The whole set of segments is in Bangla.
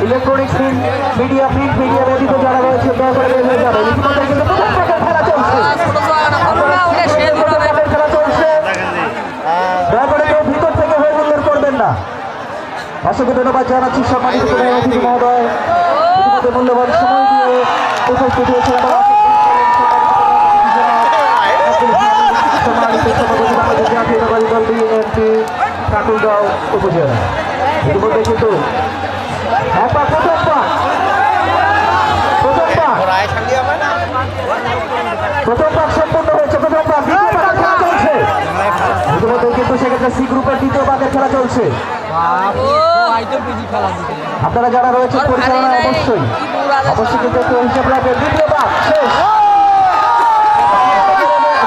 ইলেকট্রনিক মিডিয়া প্রিন্ট মিডিয়া ব্যতীত যারা রয়েছে দয়া করে বের হয়ে যাবে। ইতিমধ্যে কিন্তু প্রথম পাকের খেলা চলছে, খেলা চলছে, দয়া করে কেউ ভিতর থেকে হয়ে সুন্দর করবেন না। অসংখ্য ধন্যবাদ জানাচ্ছি সম্মানিত অতিথি মহোদয়, ইতিমধ্যে মূল্যবান সময় দিয়ে উপস্থিত হয়েছে জাতীয়তাবাদী দল বিএনপি ঠাকুরগাঁও উপজেলা। ইতিমধ্যে কিন্তু প্রথম পাক সম্পূর্ণ হয়েছে, প্রথম পাক দ্বিতীয় পাকের খেলা চলছে। ইতিমধ্যে কিন্তু সেক্ষেত্রে সি গ্রুপের দ্বিতীয় পাকের খেলা চলছে। আপনারা যারা রয়েছে পরিচালনায় অবশ্যই কিন্তু একটু হিসাব রাখবেন। দ্বিতীয় পাক শেষ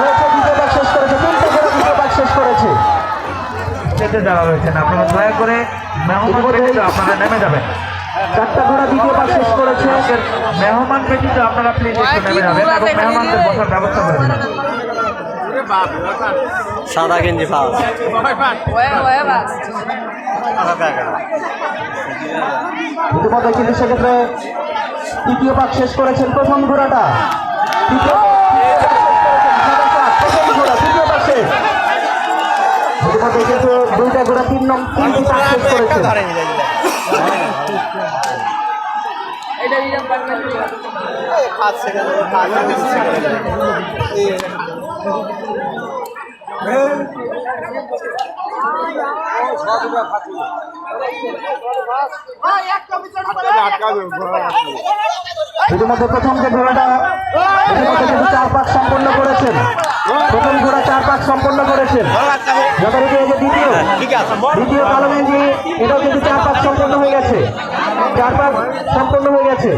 রয়েছে, দ্বিতীয় পাক শেষ করেছে, তিনটে খেলা দ্বিতীয় পাক শেষ করেছে। যারা রয়েছেন আপনারা দয়া করে আপনারা নেমে যাবেন। চারটা ঘোড়া দ্বিতীয় পাক শেষ করেছে। মেহমান ব্যতীত আপনারা প্লিজ একটু নেমে যাবেন এবং মেহমানদের বসার ব্যবস্থা করে দেবেন। সাদা গেঞ্জি পাওয়া ইতিমধ্যে কিন্তু সেক্ষেত্রে তৃতীয় পাক শেষ করেছেন প্রথম ঘোড়াটা। তৃতীয় পাক শেষ। ইতিমধ্যে কিন্তু দুইটা ঘোড়া তিনটি পাক শেষ করেছে। ইতিমধ্যে প্রথম যে ঘোড়াটা ইতিমধ্যে 4 পাক সম্পন্ন করেছেন, প্রথম ঘোড়া 4 পাক সম্পন্ন করেছেন। যথারীতি এই যে দ্বিতীয় কালো গেঞ্জি এটাও কিন্তু 4 পাক সম্পন্ন হয়ে গেছে, 4 পাক সম্পন্ন হয়ে গেছে।